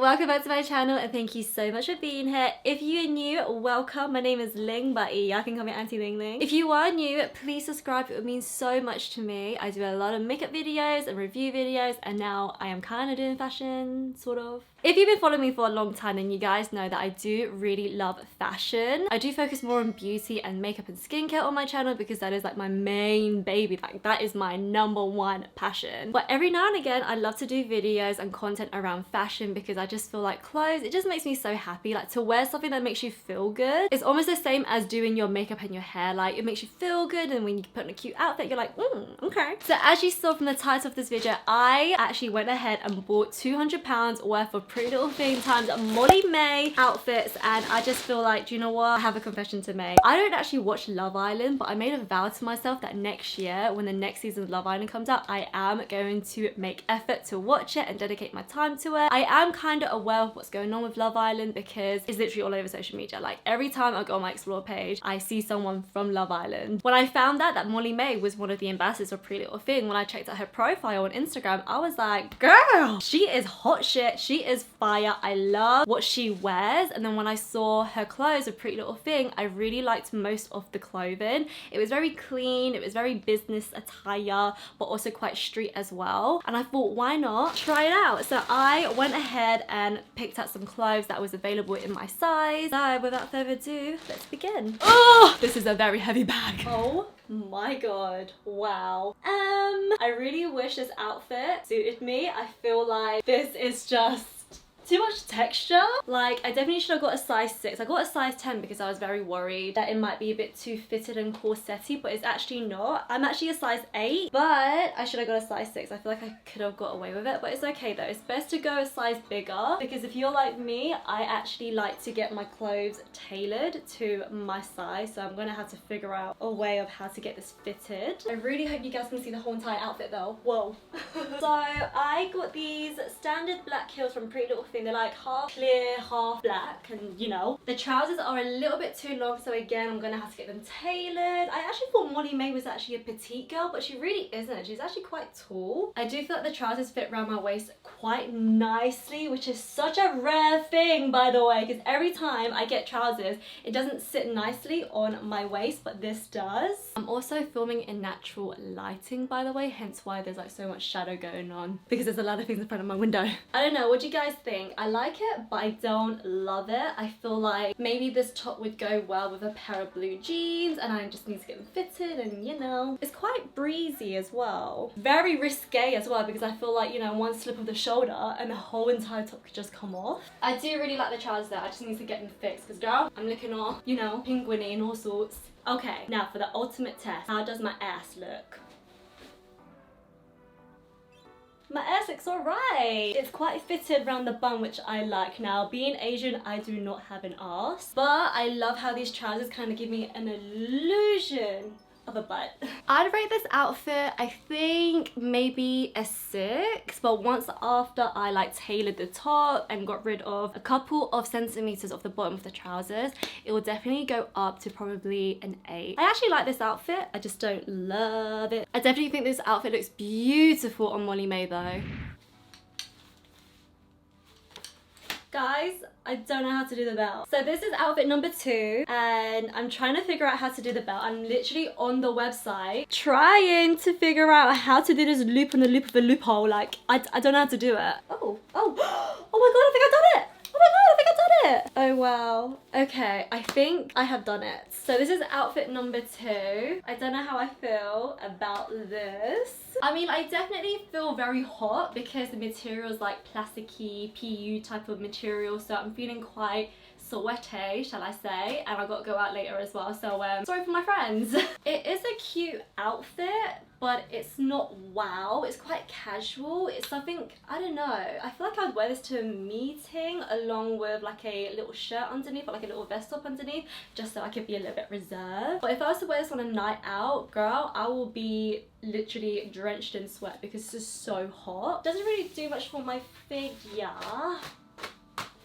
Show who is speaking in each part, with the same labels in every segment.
Speaker 1: welcome back to my channel and thank you so much for being here. If you are new, welcome. My name is Ling, but yeah, I can call me Auntie Ling Ling. If you are new, please subscribe. It would mean so much to me. I do a lot of makeup videos and review videos, and now I am kind of doing fashion, sort of. If you've been following me for a long time, then you guys know that I do really love fashion. I do focus more on beauty and makeup and skincare on my channel because that is like my main baby. Like that is my #1 passion. But every now and again, I love to do videos and content around fashion because I just feel like clothes, it just makes me so happy. Like to wear something that makes you feel good. It's almost the same as doing your makeup and your hair. Like it makes you feel good, and when you put on a cute outfit, you're like, okay. So as you saw from the title of this video, I actually went ahead and bought £200 worth of Pretty Little Thing times Molly-Mae outfits, and I just feel like, do you know what? I have a confession to make. I don't actually watch Love Island, but I made a vow to myself that next year, when the next season of Love Island comes out, I am going to make effort to watch it and dedicate my time to it. I am kind of aware of what's going on with Love Island because it's literally all over social media. Like every time I go on my explore page, I see someone from Love Island. When I found out that Molly-Mae was one of the ambassadors of Pretty Little Thing, when I checked out her profile on Instagram, I was like, girl, she is hot shit. She is fire. I love what she wears. And then when I saw her clothes of Pretty Little Thing, I really liked most of the clothing. It was very clean, it was very business attire, but also quite street as well. And I thought, why not try it out? So I went ahead and picked out some clothes that was available in my size. So without further ado, let's begin. Oh, this is a very heavy bag. Oh my god, wow. I really wish this outfit suited me. I feel like this is just too much texture. Like I definitely should have got a size 6. I got a size 10 because I was very worried that it might be a bit too fitted and corsetty, but it's actually not. I'm actually a size 8, but I should have got a size 6. I feel like I could have got away with it, but it's okay though. It's best to go a size bigger because if you're like me, I actually like to get my clothes tailored to my size, so I'm gonna have to figure out a way of how to get this fitted. I really hope you guys can see the whole entire outfit though. Whoa. So I got these standard black heels from Pretty Little Thing. They're like half clear, half black, and you know, the trousers are a little bit too long, so again, I'm gonna have to get them tailored. I actually thought Molly-Mae was actually a petite girl, but she really isn't. She's actually quite tall. I do feel like the trousers fit around my waist quite nicely, which is such a rare thing, by the way, because every time I get trousers, it doesn't sit nicely on my waist, but this does. I'm also filming in natural lighting, by the way, hence why there's like so much shadow going on, because there's a lot of things in front of my window. I don't know, what do you guys think? I like it, but I don't love it. I feel like maybe this top would go well with a pair of blue jeans, and I just need to get them fitted, and you know, it's quite breezy as well. Very risque as well, because I feel like, you know, one slip of the shoulder and the whole entire top could just come off. I do really like the trousers though. I just need to get them fixed because girl, I'm looking all, you know, penguiny and all sorts. Okay, now for the ultimate test. How does my ass look? My ass looks alright. It's quite fitted around the bum, which I like. Now, being Asian, I do not have an ass, but I love how these trousers kind of give me an illusion of a butt. I'd rate this outfit, I think maybe a 6, but once after I like tailored the top and got rid of a couple of centimeters of the bottom of the trousers, it will definitely go up to probably an 8. I actually like this outfit, I just don't love it. I definitely think this outfit looks beautiful on Molly-Mae though. Guys, I don't know how to do the belt. So this is outfit number 2, and I'm trying to figure out how to do the belt. I'm literally on the website trying to figure out how to do this loop on the loop of the loophole. Like, I don't know how to do it. Oh my god, I think I've done it! Oh my god, I think I've done it! Oh wow. Okay, I think I have done it. So this is outfit number 2. I don't know how I feel about this. I mean, I definitely feel very hot because the material is like plasticky, PU type of material, so I'm feeling quite sweaty, shall I say, and I got to go out later as well, so sorry for my friends. It is a cute outfit, but it's not wow. It's quite casual. It's something, I don't know, I feel like I would wear this to a meeting along with like a little shirt underneath or like a little vest top underneath, just so I could be a little bit reserved. But if I was to wear this on a night out, girl, I will be literally drenched in sweat because this is so hot. Doesn't really do much for my figure,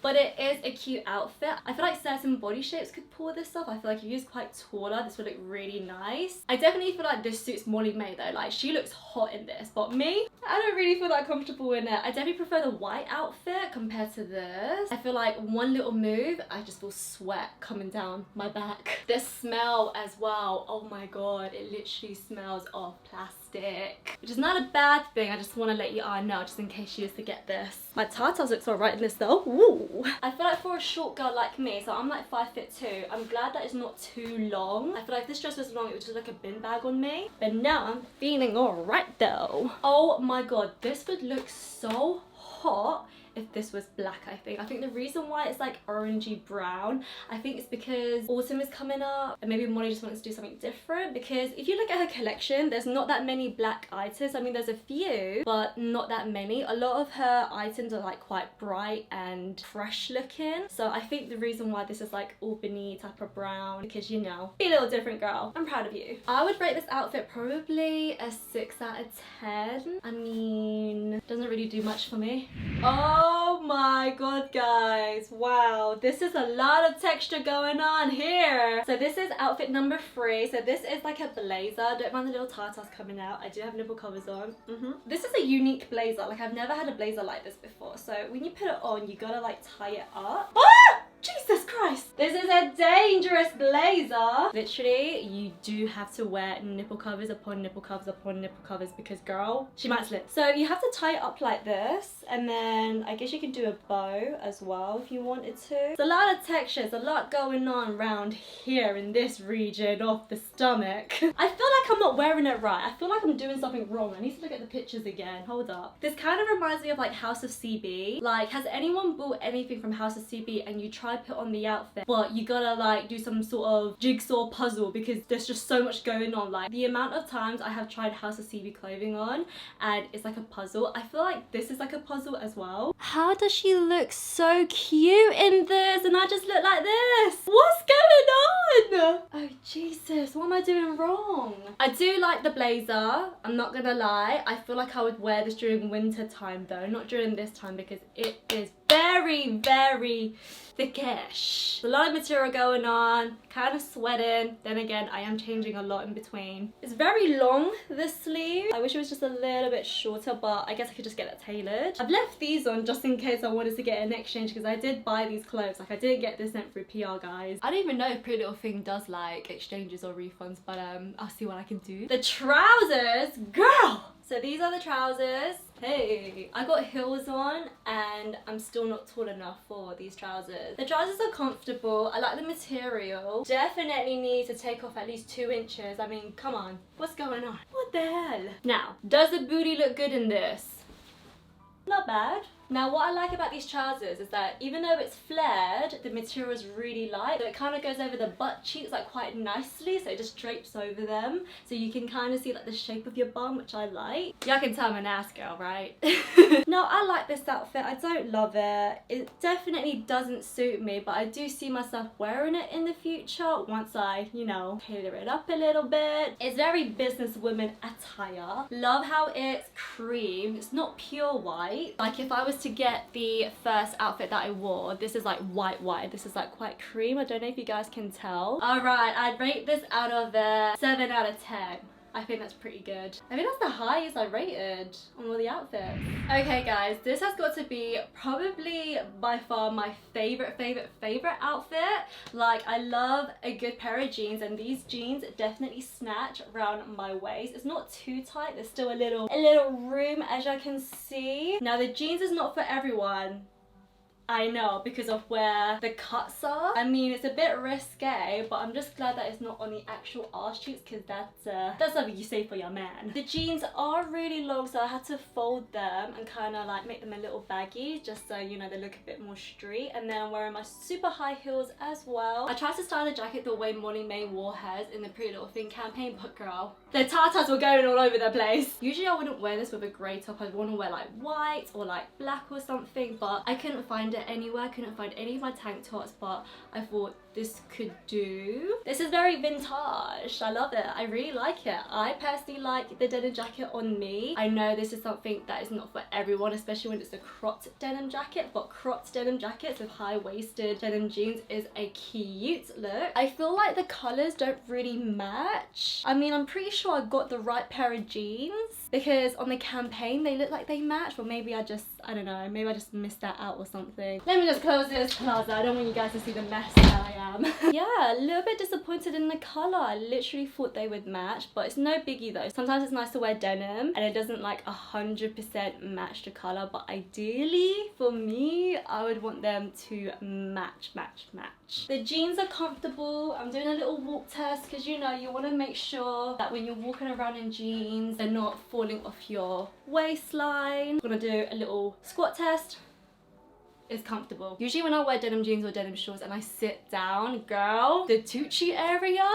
Speaker 1: but it is a cute outfit. I feel like certain body shapes could pull this off. I feel like if you're quite taller, this would look really nice. I definitely feel like this suits Molly-Mae though. Like, she looks hot in this, but me, I don't really feel that comfortable in it. I definitely prefer the white outfit compared to this. I feel like one little move, I just feel sweat coming down my back. The smell as well, oh my god, it literally smells of plastic, which is not a bad thing. I just want to let you all know, just in case you used to get this. My tartars looks alright in this though. Ooh. I feel like for a short girl like me, so I'm like 5'2", I'm glad that it's not too long. I feel like if this dress was long, it would just look like a bin bag on me, but now I'm feeling alright though. Oh my god, this would look so hot if this was black. I think the reason why it's like orangey brown, I think it's because autumn is coming up and maybe Molly just wants to do something different, because if you look at her collection, there's not that many black items. I mean, there's a few, but not that many. A lot of her items are like quite bright and fresh looking, so I think the reason why this is like Albany type of brown, because, you know, be a little different, girl. I'm proud of you. I would rate this outfit probably a 6 out of 10. I mean, doesn't really do much for me. Oh my god, guys, wow, this is a lot of texture going on here. So this is outfit number 3. So this is like a blazer. Don't mind the little tartars coming out. I do have nipple covers on. This is a unique blazer. Like, I've never had a blazer like this before, so when you put it on, you gotta like tie it up. Ah! Jesus Christ! This is a dangerous blazer. Literally, you do have to wear nipple covers upon nipple covers upon nipple covers, because, girl, she might slip. So you have to tie it up like this, and then I guess you can do a bow as well if you wanted to. It's a lot of textures, a lot going on around here in this region of the stomach. I feel like I'm not wearing it right. I feel like I'm doing something wrong. I need to look at the pictures again. Hold up. This kind of reminds me of like House of CB. Like, has anyone bought anything from House of CB and you try put on the outfit, but you gotta like do some sort of jigsaw puzzle because there's just so much going on? Like, the amount of times I have tried House of CB clothing on and it's like a puzzle, I feel like this is like a puzzle as well. How does she look so cute in this and I just look like this? What's going on? Oh Jesus, what am I doing wrong? I do like the blazer, I'm not gonna lie. I feel like I would wear this during winter time though, not during this time, because it is very, very thickish. A lot of material going on, kind of sweating. Then again, I am changing a lot in between. It's very long, this sleeve. I wish it was just a little bit shorter, but I guess I could just get it tailored. I've left these on just in case I wanted to get an exchange, because I did buy these clothes. Like, I didn't get this sent through PR, guys. I don't even know if Pretty Little Thing does like exchanges or refunds, but I'll see what I can do. The trousers, girl! So these are the trousers. Hey, I got heels on and I'm still not tall enough for these trousers. The trousers are comfortable. I like the material. Definitely need to take off at least 2 inches. I mean, come on. What's going on? What the hell? Now, does the booty look good in this? Not bad. Now, what I like about these trousers is that even though it's flared, the material is really light. So it kind of goes over the butt cheeks like quite nicely, so it just drapes over them. So you can kind of see like the shape of your bum, which I like. Y'all can tell I'm an ass girl, right? No, I like this outfit. I don't love it. It definitely doesn't suit me, but I do see myself wearing it in the future once I, you know, tailor it up a little bit. It's very businesswoman attire. Love how it's cream. It's not pure white. Like, if I was to get the first outfit that I wore, this is like white. This is like quite cream. I don't know if you guys can tell. Alright, I'd rate this out of 7 out of 10. I think that's pretty good. I think that's the highest I rated on all the outfits. Okay guys, this has got to be probably by far my favorite outfit. Like, I love a good pair of jeans, and these jeans definitely snatch around my waist. It's not too tight, there's still a little room, as you can see. Now, the jeans is not for everyone. I know, because of where the cuts are. I mean, it's a bit risque, but I'm just glad that it's not on the actual arse cheeks, because that's something you say for your man. The jeans are really long, so I had to fold them and kind of like make them a little baggy, just so, you know, they look a bit more street. And then I'm wearing my super high heels as well. I tried to style the jacket the way Molly-Mae wore hers in the Pretty Little Thing campaign, but girl, the tartars were going all over the place. Usually I wouldn't wear this with a grey top. I'd want to wear like white or like black or something, but I couldn't find it anywhere. I couldn't find any of my tank tops, but I thought this could do. This is very vintage. I love it. I really like it. I personally like the denim jacket on me. I know this is something that is not for everyone, especially when it's a cropped denim jacket, but cropped denim jackets with high-waisted denim jeans is a cute look. I feel like the colors don't really match. I mean, I'm pretty sure I got the right pair of jeans because on the campaign they look like they match, but maybe I don't know, maybe I just missed that out or something. Let me just close this closet. I don't want you guys to see the mess that I am. Yeah, a little bit disappointed in the color. I literally thought they would match, but it's no biggie though. Sometimes it's nice to wear denim and it doesn't like 100% match the color, but ideally for me, I would want them to match. The jeans are comfortable. I'm doing a little walk test because you know you want to make sure that when you're walking around in jeans, they're not falling off your waistline. I'm gonna do a little squat test. It's comfortable. Usually when I wear denim jeans or denim shorts and I sit down, girl, the Tucci area,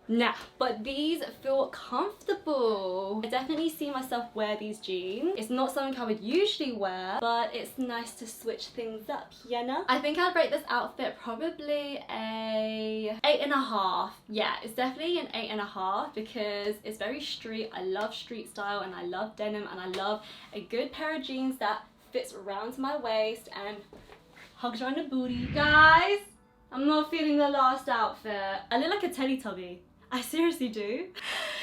Speaker 1: nah, but these feel comfortable. I definitely see myself wear these jeans. It's not something I would usually wear, but it's nice to switch things up, you know? I think I'd rate this outfit probably a 8.5. Yeah, it's definitely an 8.5 because it's very street. I love street style and I love denim and I love a good pair of jeans that fits around my waist and hugs around the booty. Guys, I'm not feeling the last outfit. I look like a Teletubby. I seriously do.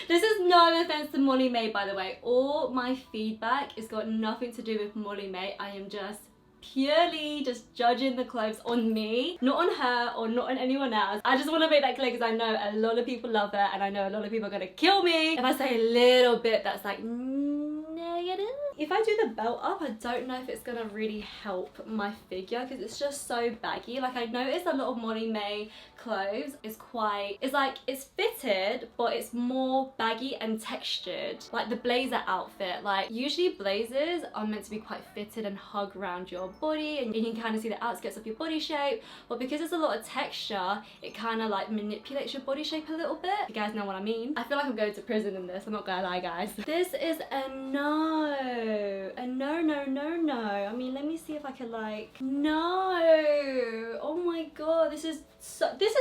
Speaker 1: This is no offense to Molly-Mae, by the way. All my feedback has got nothing to do with Molly-Mae. I am just purely just judging the clothes on me, not on her or not on anyone else. I just want to make that clear because I know a lot of people love her and I know a lot of people are gonna kill me if I say a little bit that's like negative. If I do the belt up, I don't know if it's gonna really help my figure because it's just so baggy. Like I noticed a lot of Molly-Mae clothes is quite, it's fitted, but it's more baggy and textured. Like the blazer outfit, like usually blazers are meant to be quite fitted and hug around your body and you can kind of see the outskirts of your body shape, but because there's a lot of texture, it kind of like manipulates your body shape a little bit. You guys know what I mean? I feel like I'm going to prison in this, I'm not gonna lie guys. This is a no. A no. I mean, let me see if I can like, no. Oh my god, this is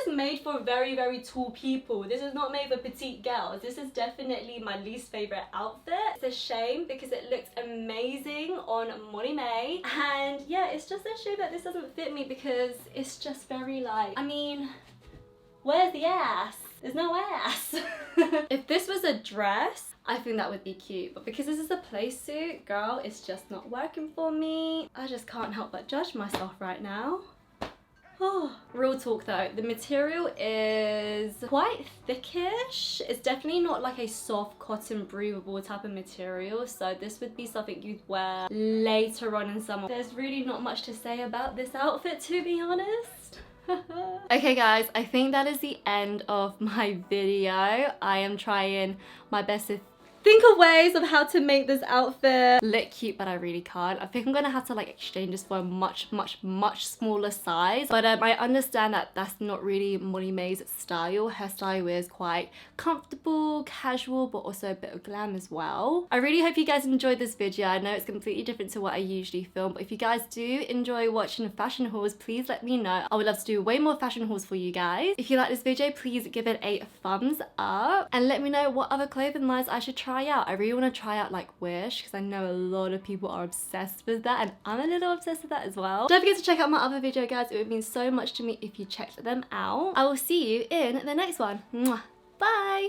Speaker 1: made for very, very tall people. This is not made for petite girls. This is definitely my least favorite outfit. It's a shame because it looks amazing on Molly-Mae. And yeah, it's just a shame that this doesn't fit me because it's just very like, I mean, where's the ass? There's no ass. If this was a dress, I think that would be cute, but because this is a play suit, girl, it's just not working for me. I just can't help but judge myself right now. Oh, real talk though, the material is quite thickish. It's definitely not like a soft cotton breathable type of material, so this would be something you'd wear later on in summer. There's really not much to say about this outfit, to be honest. Okay guys, I think that is the end of my video. I am trying my best to think of ways of how to make this outfit look cute, but I really can't. I think I'm gonna have to like exchange this for a much smaller size, but I understand that that's not really Molly-Mae's style. Her style is quite comfortable, casual, but also a bit of glam as well. I really hope you guys enjoyed this video. I know it's completely different to what I usually film, but if you guys do enjoy watching fashion hauls, please let me know. I would love to do way more fashion hauls for you guys. If you like this video, please give it a thumbs up and let me know what other clothing lines I should try out. I really want to try out like Wish because I know a lot of people are obsessed with that and I'm a little obsessed with that as well. Don't forget to check out my other video guys. It would mean so much to me if you checked them out. I will see you in the next one. Mwah. Bye!